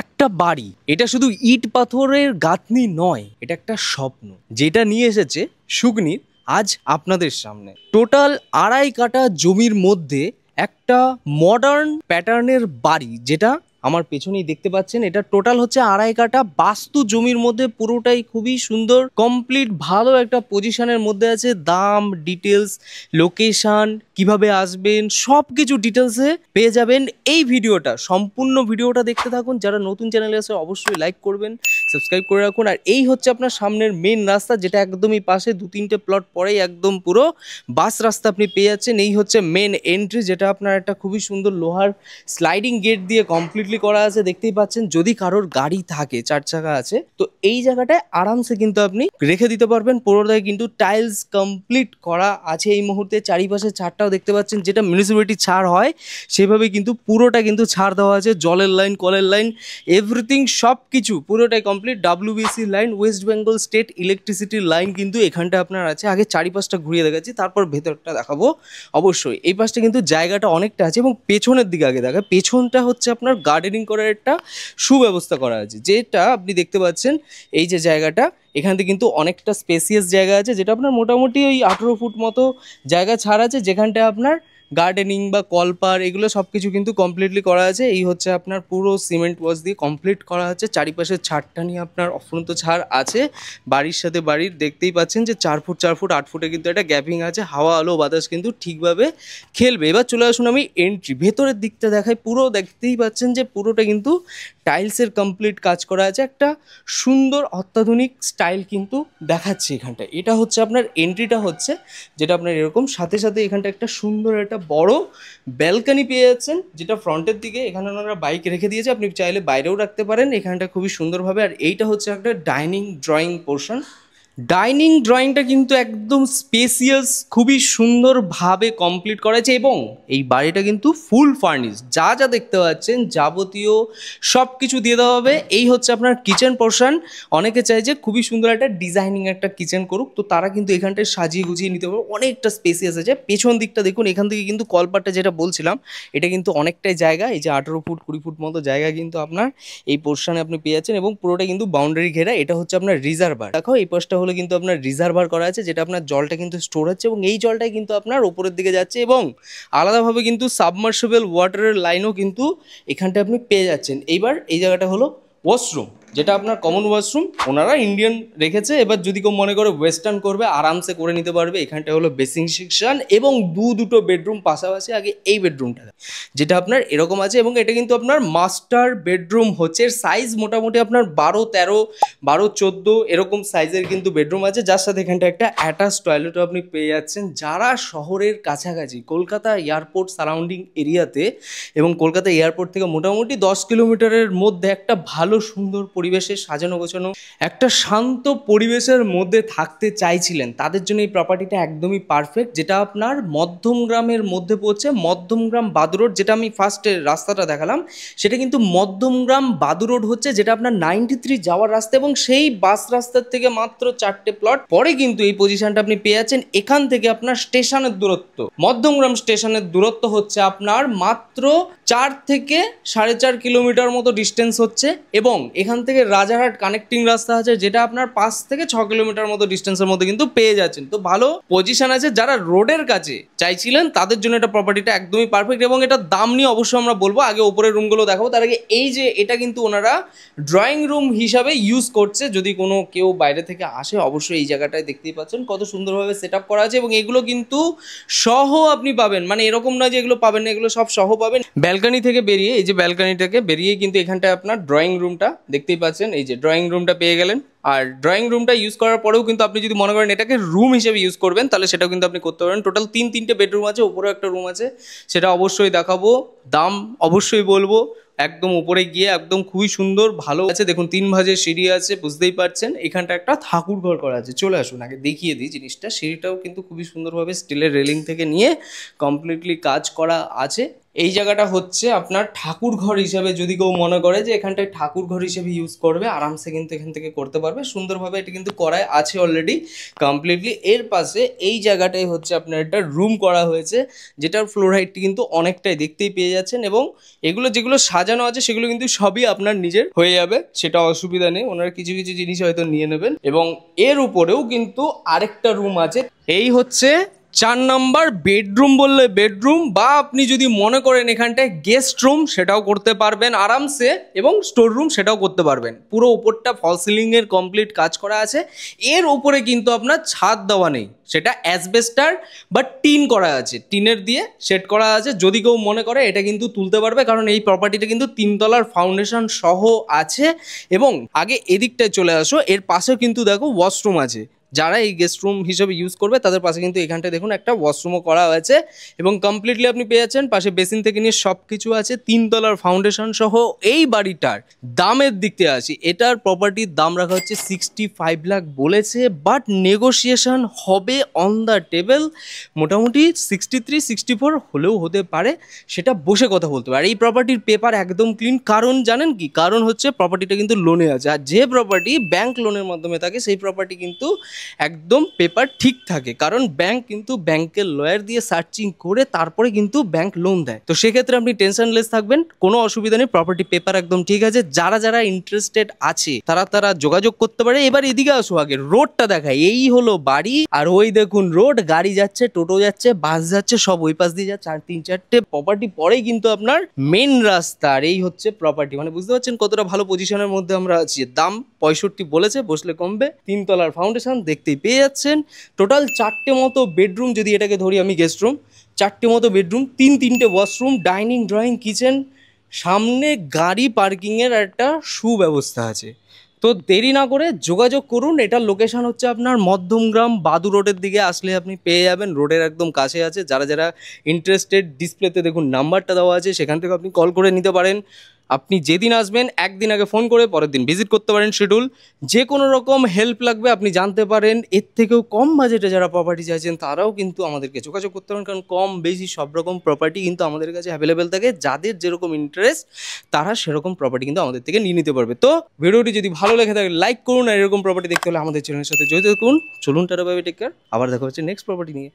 একটা বাড়ি, এটা শুধু ইট পাথরের গাঁথনি নয়, এটা একটা স্বপ্ন যেটা নিয়ে এসেছে সুগনিত আজ আপনাদের সামনে। টোটাল 2.5 কাঠা জমির মধ্যে একটা মডার্ন প্যাটার্নের বাড়ি, যেটা আমার পেছনেই দেখতে পাচ্ছেন। এটা টোটাল হচ্ছে 2.5 কাঠা বাস্তু জমির মধ্যে, পুরোটাই খুবই সুন্দর, কমপ্লিট ভালো একটা পজিশনের মধ্যে আছে। দাম, ডিটেলস, লোকেশন, কিভাবে আসবেন, সব কিছু ডিটেলসে পেয়ে যাবেন এই ভিডিওটা। সম্পূর্ণ ভিডিওটা দেখতে থাকুন। যারা নতুন চ্যানেলে আছে অবশ্যই লাইক করবেন, সাবস্ক্রাইব করে রাখুন। আর এই হচ্ছে আপনার সামনের মেন রাস্তা, যেটা একদমই পাশে 2-3টে প্লট পরেই একদম পুরো বাস রাস্তা আপনি পেয়ে যাচ্ছেন। এই হচ্ছে মেন এন্ট্রি, যেটা আপনার একটা খুবই সুন্দর লোহার স্লাইডিং গেট দিয়ে কমপ্লিটলি করা আছে। দেখতেই পাচ্ছেন, যদি কারোর গাড়ি থাকে, 4 চাকা আছে, তো এই জায়গাটায় আরামসে কিন্তু আপনি রেখে দিতে পারবেন। পুরোটাই কিন্তু টাইলস কমপ্লিট করা আছে এই মুহূর্তে। চারিপাশে ছাড়টাও দেখতে পাচ্ছেন, যেটা মিউনিসিপ্যালিটি ছাড় হয় সেভাবে কিন্তু পুরোটা কিন্তু ছাড় দেওয়া আছে। জলের লাইন, কলের লাইন, এভরিথিং সব কিছু পুরোটাই complete. WBC line, West Bengal state ইলেকট্রিসিটির লাইন কিন্তু এখানটা আপনার আছে। আগে চারিপাশটা ঘুরিয়ে দেখাচ্ছি, তারপর ভেতরটা দেখাবো অবশ্যই। এই পাশটা কিন্তু জায়গাটা অনেকটা আছে, এবং পেছনের দিকে আগে দেখা, পেছনটা হচ্ছে আপনার গার্ডেনিং করার একটা সুব্যবস্থা করা আছে, যেটা আপনি দেখতে পাচ্ছেন। এই যে জায়গাটা, এখান থেকে কিন্তু অনেকটা স্পেসিয়াস জায়গা আছে, যেটা আপনার মোটামুটি ওই 18 ফুট মতো জায়গা ছাড় আছে, যেখানটা আপনার গার্ডেনিং বা কলপার এগুলো সব কিছু কিন্তু কমপ্লিটলি করা আছে। এই হচ্ছে আপনার পুরো সিমেন্ট ওয়াশ দিয়ে কমপ্লিট করা আছে। চারিপাশের ছাদটা নিয়ে আপনার অফুরন্ত ছাড় আছে। বাড়ির সাথে বাড়ির দেখতেই পাচ্ছেন যে 4 ফুট 4 ফুট 8 ফুটে কিন্তু একটা গ্যাপিং আছে। হাওয়া আলো বাতাস কিন্তু ঠিকভাবে খেলবে। এবার চলে আসুন আমি এন্ট্রি, ভেতরের দিকটা দেখাই। পুরো দেখতেই পাচ্ছেন যে পুরোটা কিন্তু টাইলসের কমপ্লিট কাজ করা আছে। একটা সুন্দর অত্যাধুনিক স্টাইল কিন্তু দেখাচ্ছে এখানটা। এটা হচ্ছে আপনার এন্ট্রিটা হচ্ছে, যেটা আপনার এরকম। সাথে সাথে এখানটা একটা সুন্দর একটা বড় ব্যালকনি পেয়ে যাচ্ছেন, যেটা ফ্রন্টের দিকে। এখানে ওনারা বাইক রেখে দিয়েছে, আপনি চাইলে বাইরেও রাখতে পারেন এখানটা খুবই সুন্দরভাবে। আর এইটা হচ্ছে একটা ডাইনিং ড্রয়িং পোর্শন। ডাইনিং ড্রয়িংটা কিন্তু একদম স্পেসিয়াস, খুবই সুন্দরভাবে কমপ্লিট করা আছে। এবং এই বাড়িটা কিন্তু ফুল ফার্নিশ, যা যা দেখতে পাচ্ছেন যাবতীয় সব কিছু দিয়ে দেওয়া হবে। এই হচ্ছে আপনার কিচেন পোর্শন। অনেকে চাই যে খুবই সুন্দর একটা ডিজাইনিং একটা কিচেন করুক, তো তারা কিন্তু এখানটায় সাজিয়ে গুছিয়ে নিতে পারবে। অনেকটা স্পেসিয়াস আছে। পেছন দিকটা দেখুন, এখান থেকে কিন্তু কলপাটটা যেটা বলছিলাম, এটা কিন্তু অনেকটাই জায়গা। এই যে 18 ফুট 20 ফুট মতো জায়গা কিন্তু আপনার এই পোর্শনে আপনি পেয়ে যাচ্ছেন, এবং পুরোটা কিন্তু বাউন্ডারি ঘেরা। এটা হচ্ছে আপনার রিজার্ভার। দেখো এই পাশটা হলো কিন্তু আপনার রিজার্ভার করা আছে, যেটা আপনার জলটা কিন্তু স্টোর হচ্ছে, এবং এই জলটাই কিন্তু আপনার ওপরের দিকে যাচ্ছে। এবং আলাদাভাবে কিন্তু সাবমার্সিবল ওয়াটারের লাইনও কিন্তু এখানটা আপনি পেয়ে যাচ্ছেন। এইবার এই জায়গাটা হলো ওয়াশরুম, যেটা আপনার কমন ওয়াশরুম। ওনারা ইন্ডিয়ান রেখেছে, এবার যদি কেউ মনে করে ওয়েস্টার্ন করবে আরামসে করে নিতে পারবে। এখানটা হলো বেসিং সেকশন, এবং দুটো বেডরুম পাশাপাশি। আগে এই বেডরুমটা, যেটা আপনার এরকম আছে, এবং এটা কিন্তু আপনার মাস্টার বেডরুম হচ্ছে। সাইজ মোটামুটি আপনার 12-13, 12-14 এরকম সাইজের কিন্তু বেডরুম আছে, যার সাথে এখানটা একটা অ্যাটাচ টয়লেটও আপনি পেয়ে যাচ্ছেন। যারা শহরের কাছাকাছি, কলকাতা এয়ারপোর্ট সারাউন্ডিং এরিয়াতে, এবং কলকাতা এয়ারপোর্ট থেকে মোটামুটি 10 কিলোমিটারের মধ্যে একটা ভালো সুন্দর পরিবেশে সাজানো গোছানো একটা শান্ত পরিবেশের মধ্যে থাকতে চাইছিলেন, তাদের জন্য এই প্রপার্টিটা একদমই পারফেক্ট। যেটা আপনার মধ্যমগ্রামের মধ্যে পড়ছে, মধ্যমগ্রাম বাদু রোড। যেটা আমি ফার্স্টে রাস্তাটা দেখালাম, সেটা কিন্তু মধ্যমগ্রাম বাদু রোড হচ্ছে, যেটা আপনার 93 যাওয়ার রাস্তা। এবং সেই বাস রাস্তার থেকে মাত্র 4টে প্লট পরে কিন্তু এই পজিশনটা আপনি পেয়ে যাচ্ছেন। এখান থেকে আপনার স্টেশনের দূরত্ব, মধ্যমগ্রাম স্টেশনের দূরত্ব হচ্ছে আপনার মাত্র 4 থেকে 4.5 কিলোমিটার মতো ডিস্টেন্স হচ্ছে। এবং এখান থেকে রাজারহাট কানেক্টিং রাস্তা আছে, যেটা আপনার 5 থেকে 6 কিলোমিটার মতো ডিস্টেন্সের মধ্যে কিন্তু পেয়ে যাচ্ছেন। তো ভালো পজিশন আছে। যারা রোডের কাছে চাইছিলেন তাদের জন্য এটা প্রপার্টিটা একদমই পারফেক্ট। এবং এটার দাম নিয়ে অবশ্যই আমরা বলবো, আগে ওপরের রুমগুলো দেখাবো। তার আগে এই যে এটা কিন্তু ওনারা ড্রয়িং রুম হিসাবে ইউজ করছে। যদি কোনো কেউ বাইরে থেকে আসে, অবশ্যই এই জায়গাটায় দেখতেই পাচ্ছেন কত সুন্দরভাবে সেট আপ করা আছে। এবং এগুলো কিন্তু সহ আপনি পাবেন, মানে এরকম না যে এগুলো পাবেন না, এগুলো সব সহ পাবেন। ব্যালকনি থেকে বেরিয়ে, এই যে ব্যালকনিটাকে বেরিয়ে কিন্তু এখানটায় আপনার ড্রয়িং রুমটা দেখতেই পাচ্ছেন। এই যে ড্রয়িং রুমটা পেয়ে গেলেন। আর ড্রয়িং রুমটা ইউজ করার পরেও কিন্তু আপনি যদি মনে করেন এটাকে রুম হিসেবে ইউজ করবেন, তাহলে সেটাও কিন্তু আপনি করতে পারেন। টোটাল 3টে বেডরুম আছে, উপরেও একটা রুম আছে, সেটা অবশ্যই দেখাবো। দাম অবশ্যই বলবো। একদম উপরে গিয়ে একদম খুবই সুন্দর ভালো আছে। দেখুন 3 ভাঁজের সিঁড়ি আছে, বুঝতেই পারছেন। এখানটা একটা ঠাকুর ঘর করা আছে। চলে আসুন আগে দেখিয়ে দিই জিনিসটা। সিঁড়িটাও কিন্তু খুবই সুন্দরভাবে স্টিলের রেলিং থেকে নিয়ে কমপ্লিটলি কাজ করা আছে। এই জায়গাটা হচ্ছে আপনার ঠাকুর ঘর হিসেবে, যদি কেউ মনে করে যে এখানটায় ঠাকুর ঘর হিসেবে ইউজ করবে, আরামসে কিন্তু এখান থেকে করতে পারবে সুন্দরভাবে। এটা কিন্তু করাই আছে অলরেডি কমপ্লিটলি। এর পাশে এই জায়গাটাই হচ্ছে আপনার একটা রুম করা হয়েছে, যেটার ফ্লোর হাইটটি কিন্তু অনেকটাই দেখতেই পেয়ে যাচ্ছেন, এবং এগুলো যেগুলো সাজানো আছে সেগুলো কিন্তু সবই আপনার নিজের হয়ে যাবে, সেটা অসুবিধা নেই। ওনারা কিছু কিছু জিনিস হয়তো নিয়ে নেবেন। এবং এর উপরেও কিন্তু আরেকটা রুম আছে। এই হচ্ছে 4 নম্বর বেডরুম, বললে বেডরুম, বা আপনি যদি মনে করেন এখানটায় গেস্ট রুম সেটাও করতে পারবেন আরামসে, এবং স্টোর রুম সেটাও করতে পারবেন। পুরো উপরটা ফল সিলিং এর কমপ্লিট কাজ করা আছে। এর উপরে কিন্তু আপনার ছাদ দেওয়া নেই, সেটা অ্যাসবেস্টার বা টিন করা আছে, টিনের দিয়ে সেট করা আছে। যদি কেউ মনে করে এটা কিন্তু তুলতে পারবে, কারণ এই প্রপার্টিটা কিন্তু 3 তলার ফাউন্ডেশন সহ আছে। এবং আগে এদিকটায় চলে আসো, এর পাশেও কিন্তু দেখো ওয়াশরুম আছে। যারা এই গেস্ট রুম হিসেবে ইউজ করবে তাদের পাশে কিন্তু এখানটায় দেখুন একটা ওয়াশরুমও করা হয়েছে, এবং কমপ্লিটলি আপনি পেয়ে যাচ্ছেন পাশে বেসিন থেকে নিয়ে সব কিছু আছে। 3 তলার ফাউন্ডেশন সহ এই বাড়িটার দামের দিক থেকে আসি, এটার প্রপার্টির দাম রাখা হচ্ছে 65 লাখ বলেছে, বাট নেগোসিয়েশন হবে অন দ্য টেবিল। মোটামুটি 63 64 হলেও হতে পারে, সেটা বসে কথা বলতে পারে। আর এই প্রপার্টির পেপার একদম ক্লিন, কারণ জানেন কি কারণ হচ্ছে প্রপার্টিটা কিন্তু লোনে আছে। আর যে প্রপার্টি ব্যাংক লোনের মাধ্যমে থাকে সেই প্রপার্টি কিন্তু একদম পেপার ঠিক থাকে, কারণ ব্যাংক কিন্তু ব্যাংকের লয়ার দিয়ে সার্চিং করে তারপরে কিন্তু ব্যাংক লোন দেয়। তো সেক্ষেত্রে আপনি টেনশনলেস থাকবেন, কোনো অসুবিধা নেই, প্রপার্টি পেপার একদম ঠিক আছে। যারা যারা ইন্টারেস্টেড আছে তারা যোগাযোগ করতে পারে। এবার এদিকে আসো, আগে রোডটা দেখায়। এই হলো বাড়ি, আর ওই দেখুন রোড, গাড়ি যাচ্ছে, টোটো যাচ্ছে, বাস যাচ্ছে, সব ওই পাশ দিয়ে যাচ্ছে। আর 3-4টে প্রপার্টি পরেই কিন্তু আপনার মেন রাস্তা। আর এই হচ্ছে প্রপার্টি, মানে বুঝতে পারছেন কতটা ভালো পজিশনের মধ্যে আমরা আছি। দাম 65 বলেছে, বসলে কমবে। 3 তলার ফাউন্ডেশন দেখতেই পেয়ে যাচ্ছেন। টোটাল 4টে মতো বেডরুম, যদি এটাকে ধরি আমি গেস্ট রুম, 4টে মতো বেডরুম, 3-3টে ওয়াশরুম, ডাইনিং, ড্রয়িং, কিচেন, সামনে গাড়ি পার্কিংয়ের একটা সুব্যবস্থা আছে। তো দেরি না করে যোগাযোগ করুন। এটার লোকেশন হচ্ছে আপনার মধ্যমগ্রাম, বাদু রোডের দিকে আসলে আপনি পেয়ে যাবেন, রোডের একদম কাছে আছে। যারা যারা ইন্টারেস্টেড, ডিসপ্লেতে দেখুন নাম্বারটা দেওয়া আছে, সেখান থেকে আপনি কল করে নিতে পারেন। আপনি যেদিন আসবেন একদিন আগে ফোন করে পরের দিন ভিজিট করতে পারেন শিডিউল। যে কোনো রকম হেল্প লাগবে আপনি জানতে পারেন। এর থেকেও কম বাজেটে যারা প্রপার্টি চাইছেন তারাও কিন্তু আমাদেরকে যোগাযোগ করতে পারেন, কারণ কম বেশি সব রকম প্রপার্টি কিন্তু আমাদের কাছে অ্যাভেলেবেল থাকে। যাদের যেরকম ইন্টারেস্ট তারা সেরকম প্রপার্টি কিন্তু আমাদের থেকে নিয়ে নিতে পারবে। তো ভিডিওটি যদি ভালো লেগে থাকে লাইক করুন, আর এরকম প্রপার্টি দেখতে হলে আমাদের চ্যানেলের সাথে জড়িত থাকুন। চলুন, tata, bye bye, take care. আবার দেখা হচ্ছে নেক্সট প্রপার্টি নিয়ে।